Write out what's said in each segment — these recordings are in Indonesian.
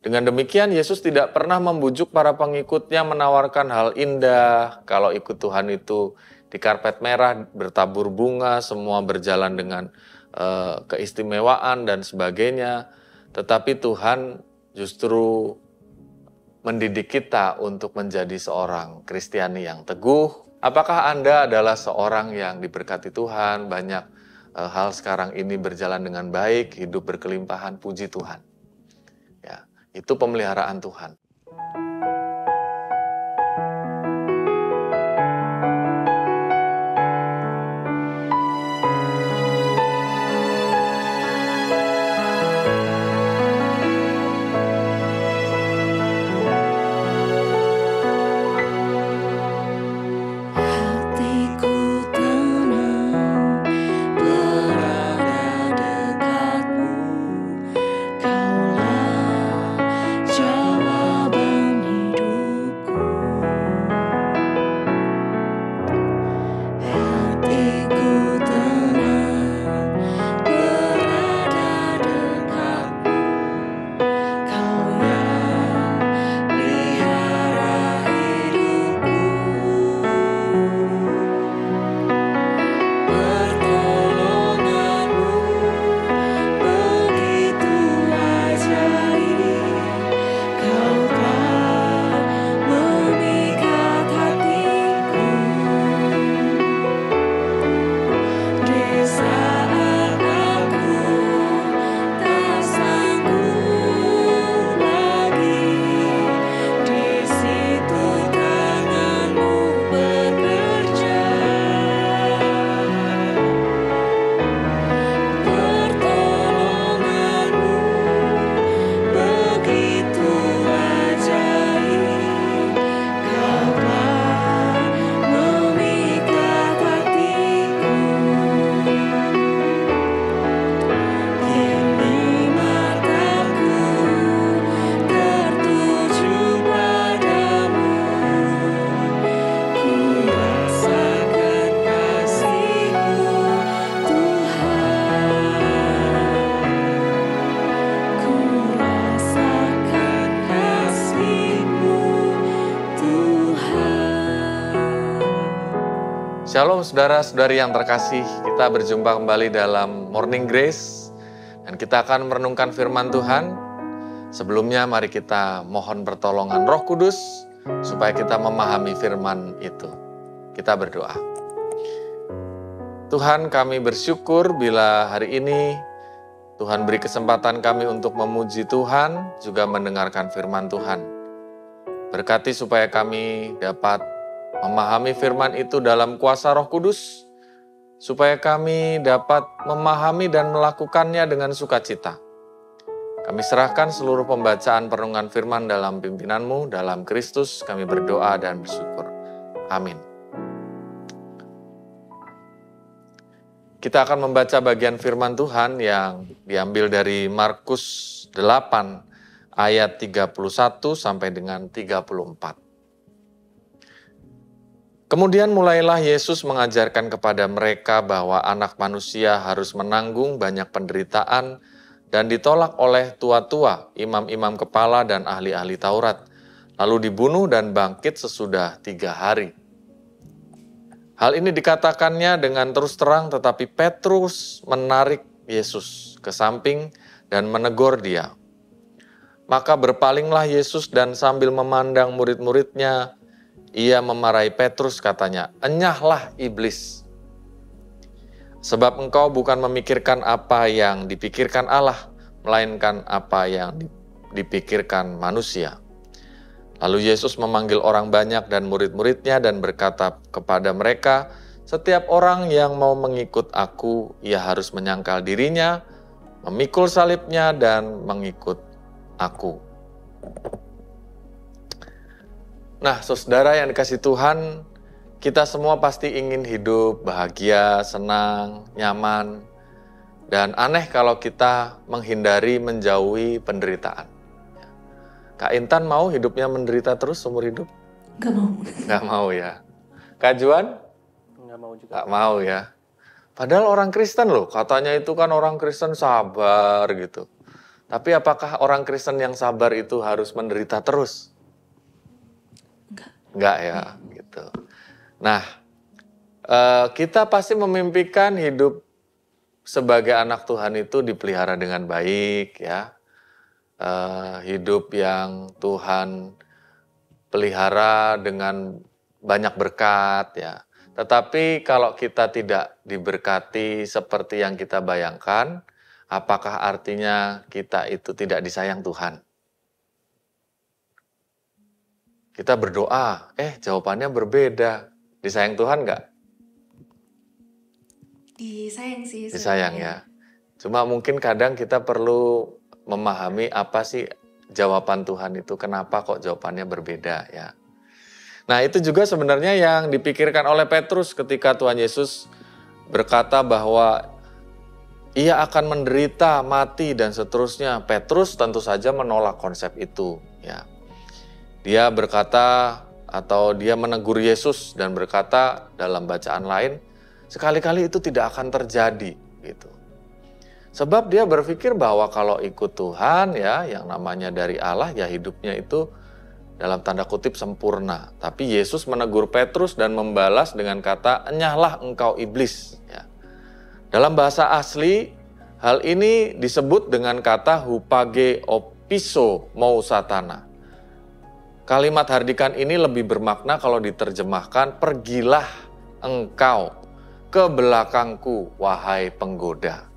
Dengan demikian, Yesus tidak pernah membujuk para pengikutnya menawarkan hal indah. Kalau ikut Tuhan itu di karpet merah, bertabur bunga, semua berjalan dengan keistimewaan dan sebagainya. Tetapi Tuhan justru mendidik kita untuk menjadi seorang Kristiani yang teguh. Apakah Anda adalah seorang yang diberkati Tuhan, banyak hal sekarang ini berjalan dengan baik, hidup berkelimpahan, puji Tuhan. Ya, itu pemeliharaan Tuhan. Shalom saudara-saudari yang terkasih, kita berjumpa kembali dalam Morning Grace dan kita akan merenungkan firman Tuhan. Sebelumnya mari kita mohon pertolongan Roh Kudus supaya kita memahami firman itu. Kita berdoa. Tuhan, kami bersyukur bila hari ini Tuhan beri kesempatan kami untuk memuji Tuhan, juga mendengarkan firman Tuhan. Berkati supaya kami dapat memahami firman itu dalam kuasa Roh Kudus, supaya kami dapat memahami dan melakukannya dengan sukacita. Kami serahkan seluruh pembacaan perenungan firman dalam pimpinan-Mu, dalam Kristus kami berdoa dan bersyukur. Amin. Kita akan membaca bagian firman Tuhan yang diambil dari Markus 8 ayat 31 sampai dengan 34. Kemudian mulailah Yesus mengajarkan kepada mereka bahwa anak manusia harus menanggung banyak penderitaan dan ditolak oleh tua-tua, imam-imam kepala dan ahli-ahli Taurat, lalu dibunuh dan bangkit sesudah 3 hari. Hal ini dikatakannya dengan terus terang, tetapi Petrus menarik Yesus ke samping dan menegur dia. Maka berpalinglah Yesus dan sambil memandang murid-muridnya, ia memarahi Petrus, katanya, "Enyahlah iblis. Sebab engkau bukan memikirkan apa yang dipikirkan Allah, melainkan apa yang dipikirkan manusia." Lalu Yesus memanggil orang banyak dan murid-muridnya dan berkata kepada mereka, "Setiap orang yang mau mengikut aku, ia harus menyangkal dirinya, memikul salibnya dan mengikut aku." Nah, saudara yang dikasih Tuhan, kita semua pasti ingin hidup bahagia, senang, nyaman, dan aneh kalau kita menghindari, menjauhi penderitaan. Kak Intan mau hidupnya menderita terus seumur hidup? Gak mau. Gak mau ya. Kak Juan? Nggak mau juga. Gak mau ya. Padahal orang Kristen loh, katanya itu kan orang Kristen sabar gitu. Tapi apakah orang Kristen yang sabar itu harus menderita terus? Enggak ya, gitu. Nah, kita pasti memimpikan hidup sebagai anak Tuhan itu dipelihara dengan baik ya. Hidup yang Tuhan pelihara dengan banyak berkat ya. Tetapi kalau kita tidak diberkati seperti yang kita bayangkan, apakah artinya kita itu tidak disayang Tuhan? Kita berdoa, jawabannya berbeda. Disayang Tuhan nggak? Disayang sih. Disayang ya. Cuma mungkin kadang kita perlu memahami apa sih jawaban Tuhan itu, kenapa kok jawabannya berbeda ya. Nah itu juga sebenarnya yang dipikirkan oleh Petrus ketika Tuhan Yesus berkata bahwa ia akan menderita, mati dan seterusnya. Petrus tentu saja menolak konsep itu ya. Dia berkata atau dia menegur Yesus dan berkata dalam bacaan lain, sekali-kali itu tidak akan terjadi gitu. Sebab dia berpikir bahwa kalau ikut Tuhan ya, yang namanya dari Allah ya hidupnya itu dalam tanda kutip sempurna. Tapi Yesus menegur Petrus dan membalas dengan kata, "Enyahlah engkau iblis." Ya. Dalam bahasa asli, hal ini disebut dengan kata hupage opiso mau satana. Kalimat hardikan ini lebih bermakna kalau diterjemahkan, "Pergilah engkau ke belakangku, wahai penggoda."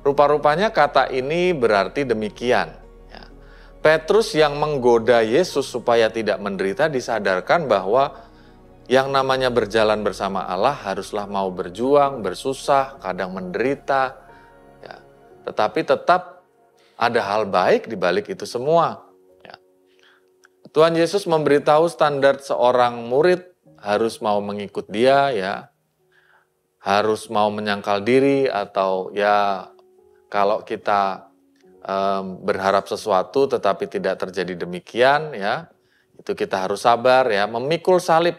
Rupa-rupanya kata ini berarti demikian. Petrus yang menggoda Yesus supaya tidak menderita disadarkan bahwa yang namanya berjalan bersama Allah haruslah mau berjuang, bersusah, kadang menderita. Ya. Tetapi tetap ada hal baik di balik itu semua. Ya. Tuhan Yesus memberitahu standar seorang murid harus mau mengikut dia, ya, harus mau menyangkal diri atau ya kalau kita berharap sesuatu tetapi tidak terjadi demikian ya, itu kita harus sabar ya, memikul salib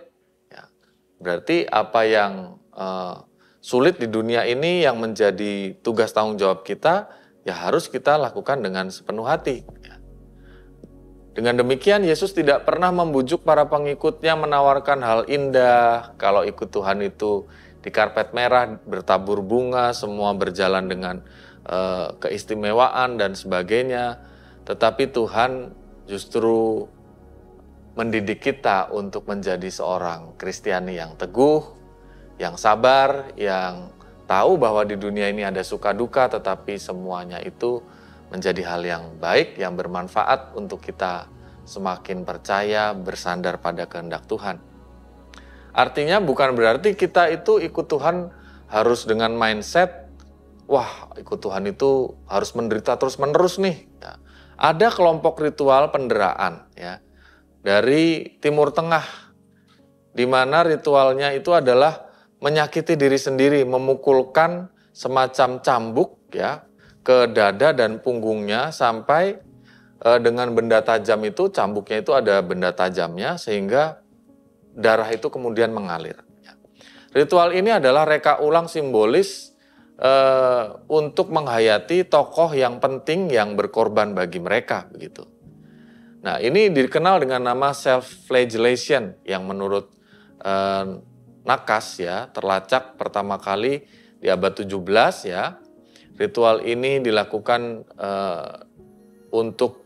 ya. Berarti apa yang sulit di dunia ini yang menjadi tugas tanggung jawab kita ya harus kita lakukan dengan sepenuh hati ya. Dengan demikian Yesus tidak pernah membujuk para pengikutnya menawarkan hal indah. Kalau ikut Tuhan itu di karpet merah bertabur bunga, semua berjalan dengan keistimewaan dan sebagainya, tetapi Tuhan justru mendidik kita untuk menjadi seorang Kristiani yang teguh, yang sabar, yang tahu bahwa di dunia ini ada suka duka, tetapi semuanya itu menjadi hal yang baik, yang bermanfaat untuk kita semakin percaya, bersandar pada kehendak Tuhan. Artinya bukan berarti kita itu ikut Tuhan harus dengan mindset wah, ikut Tuhan itu harus menderita terus-menerus nih. Ya. Ada kelompok ritual penderaan ya dari Timur Tengah, di mana ritualnya itu adalah menyakiti diri sendiri, memukulkan semacam cambuk ya ke dada dan punggungnya sampai dengan benda tajam itu, cambuknya itu ada benda tajamnya sehingga darah itu kemudian mengalir. Ya. Ritual ini adalah reka ulang simbolis untuk menghayati tokoh yang penting yang berkorban bagi mereka begitu. Nah, ini dikenal dengan nama self-flagellation yang menurut Nakas ya terlacak pertama kali di abad 17 ya. Ritual ini dilakukan untuk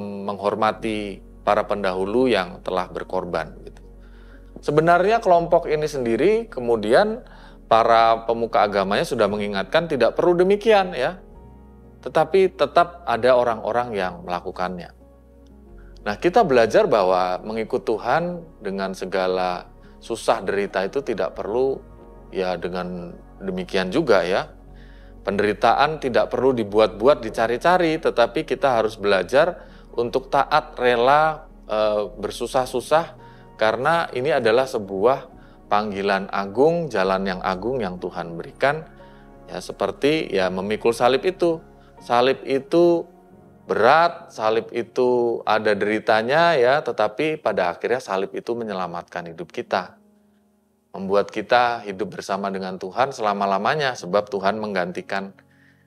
menghormati para pendahulu yang telah berkorban gitu. Sebenarnya kelompok ini sendiri kemudian para pemuka agamanya sudah mengingatkan tidak perlu demikian ya. Tetapi tetap ada orang-orang yang melakukannya. Nah, kita belajar bahwa mengikut Tuhan dengan segala susah derita itu tidak perlu ya dengan demikian juga ya. Penderitaan tidak perlu dibuat-buat, dicari-cari, tetapi kita harus belajar untuk taat, rela, bersusah-susah karena ini adalah sebuah panggilan agung, jalan yang agung yang Tuhan berikan. Ya seperti ya memikul salib itu. Salib itu berat, salib itu ada deritanya ya, tetapi pada akhirnya salib itu menyelamatkan hidup kita. Membuat kita hidup bersama dengan Tuhan selama-lamanya sebab Tuhan menggantikan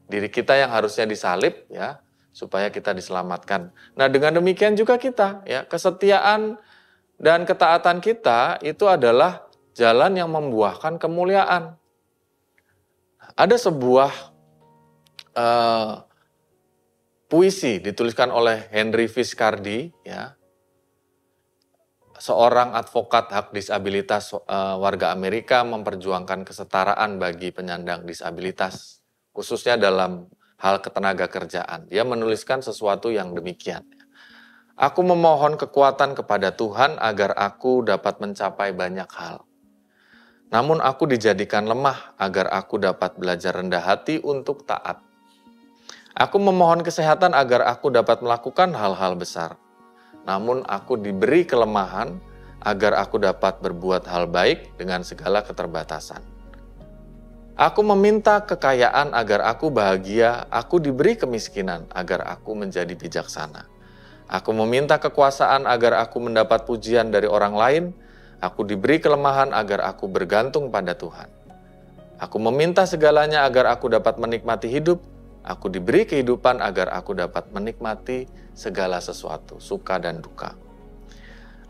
Diri kita yang harusnya disalib, ya, supaya kita diselamatkan. Nah, dengan demikian juga kita, ya, kesetiaan dan ketaatan kita itu adalah jalan yang membuahkan kemuliaan. Ada sebuah puisi dituliskan oleh Henry Fiskardi, ya, seorang advokat hak disabilitas warga Amerika memperjuangkan kesetaraan bagi penyandang disabilitas, khususnya dalam hal ketenaga kerjaan. Dia menuliskan sesuatu yang demikian. Aku memohon kekuatan kepada Tuhan agar aku dapat mencapai banyak hal. Namun aku dijadikan lemah agar aku dapat belajar rendah hati untuk taat. Aku memohon kesehatan agar aku dapat melakukan hal-hal besar. Namun aku diberi kelemahan agar aku dapat berbuat hal baik dengan segala keterbatasan. Aku meminta kekayaan agar aku bahagia, aku diberi kemiskinan agar aku menjadi bijaksana. Aku meminta kekuasaan agar aku mendapat pujian dari orang lain, aku diberi kelemahan agar aku bergantung pada Tuhan. Aku meminta segalanya agar aku dapat menikmati hidup, aku diberi kehidupan agar aku dapat menikmati segala sesuatu, suka dan duka.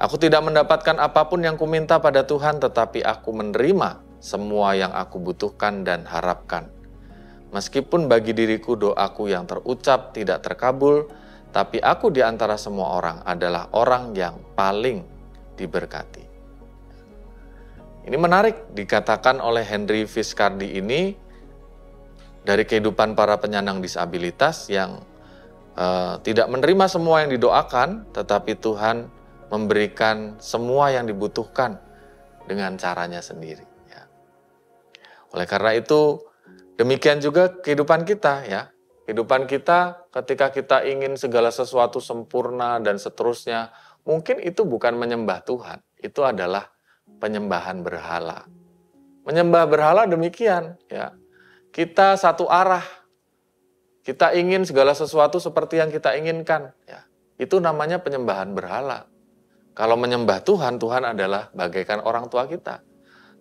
Aku tidak mendapatkan apapun yang kuminta pada Tuhan, tetapi aku menerima semua yang aku butuhkan dan harapkan. Meskipun bagi diriku doaku yang terucap tidak terkabul, tapi aku di antara semua orang adalah orang yang paling diberkati. Ini menarik dikatakan oleh Henry Fiskardi ini dari kehidupan para penyandang disabilitas yang tidak menerima semua yang didoakan, tetapi Tuhan memberikan semua yang dibutuhkan dengan caranya sendiri. Ya. Oleh karena itu, demikian juga kehidupan kita, ya. Kehidupan kita ketika kita ingin segala sesuatu sempurna dan seterusnya, mungkin itu bukan menyembah Tuhan, itu adalah penyembahan berhala. Menyembah berhala demikian, ya. Kita satu arah. Kita ingin segala sesuatu seperti yang kita inginkan. Ya, itu namanya penyembahan berhala. Kalau menyembah Tuhan, Tuhan adalah bagaikan orang tua kita.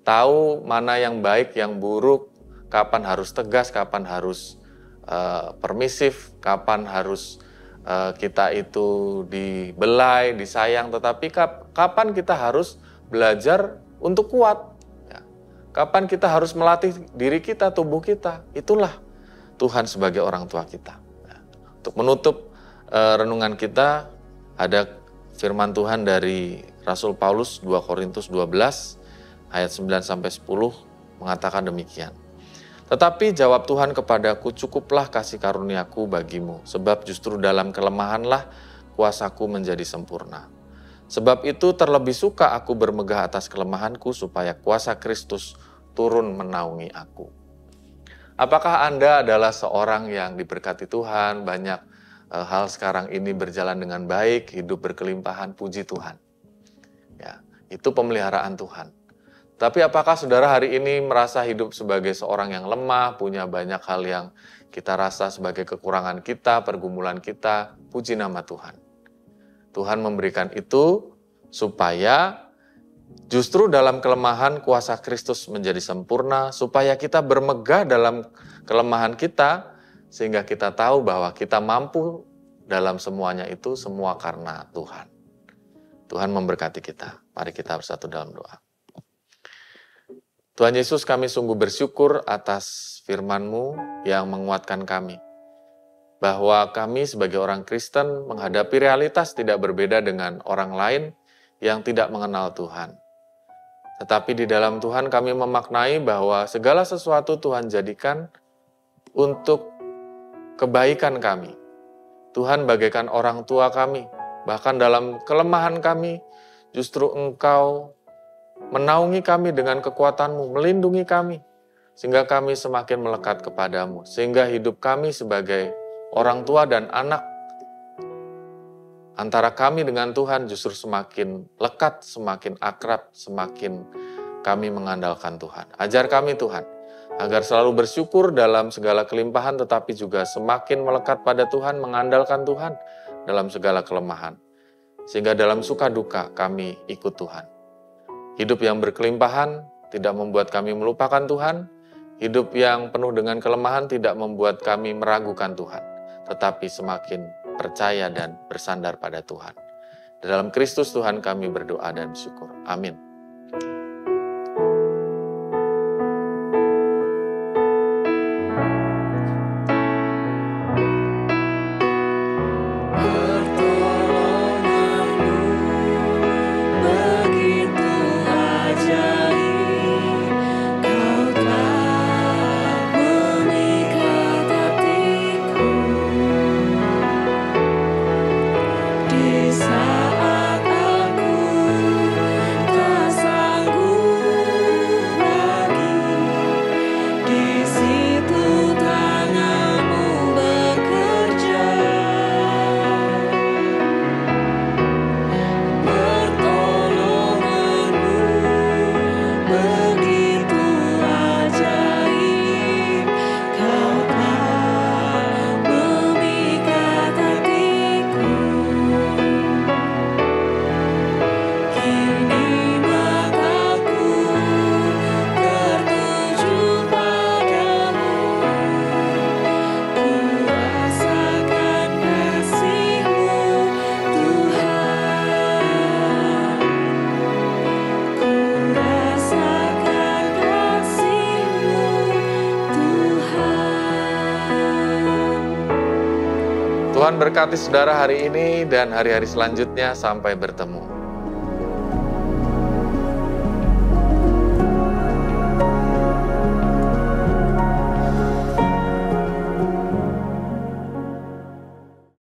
Tahu mana yang baik, yang buruk, kapan harus tegas, kapan harus permisif, kapan harus kita itu dibelai, disayang. Tetapi kapan kita harus belajar untuk kuat. Ya. Kapan kita harus melatih diri kita, tubuh kita. Itulah Tuhan sebagai orang tua kita. Nah, untuk menutup renungan kita, ada firman Tuhan dari Rasul Paulus 2 Korintus 12 ayat 9-10 mengatakan demikian. Tetapi jawab Tuhan kepadaku, cukuplah kasih karuniaku bagimu, sebab justru dalam kelemahanlah kuasaku menjadi sempurna. Sebab itu terlebih suka aku bermegah atas kelemahanku, supaya kuasa Kristus turun menaungi aku. Apakah Anda adalah seorang yang diberkati Tuhan, banyak hal sekarang ini berjalan dengan baik, hidup berkelimpahan, puji Tuhan. Ya, itu pemeliharaan Tuhan. Tapi apakah saudara hari ini merasa hidup sebagai seorang yang lemah, punya banyak hal yang kita rasa sebagai kekurangan kita, pergumulan kita, puji nama Tuhan. Tuhan memberikan itu supaya justru dalam kelemahan kuasa Kristus menjadi sempurna, supaya kita bermegah dalam kelemahan kita, sehingga kita tahu bahwa kita mampu dalam semuanya itu semua karena Tuhan. Tuhan memberkati kita. Mari kita bersatu dalam doa. Tuhan Yesus, kami sungguh bersyukur atas firman-Mu yang menguatkan kami. Bahwa kami sebagai orang Kristen menghadapi realitas tidak berbeda dengan orang lain yang tidak mengenal Tuhan. Tetapi di dalam Tuhan kami memaknai bahwa segala sesuatu Tuhan jadikan untuk kebaikan kami. Tuhan bagaikan orang tua kami, bahkan dalam kelemahan kami, justru Engkau menaungi kami dengan kekuatan-Mu, melindungi kami, sehingga kami semakin melekat kepadamu, sehingga hidup kami sebagai orang tua dan anak antara kami dengan Tuhan justru semakin lekat, semakin akrab, semakin kami mengandalkan Tuhan. Ajar kami Tuhan, agar selalu bersyukur dalam segala kelimpahan, tetapi juga semakin melekat pada Tuhan, mengandalkan Tuhan dalam segala kelemahan. Sehingga dalam suka duka kami ikut Tuhan. Hidup yang berkelimpahan tidak membuat kami melupakan Tuhan. Hidup yang penuh dengan kelemahan tidak membuat kami meragukan Tuhan, tetapi semakin percaya dan bersandar pada Tuhan. Dalam Kristus Tuhan kami berdoa dan bersyukur. Amin. Tuhan berkati saudara hari ini dan hari-hari selanjutnya. Sampai bertemu.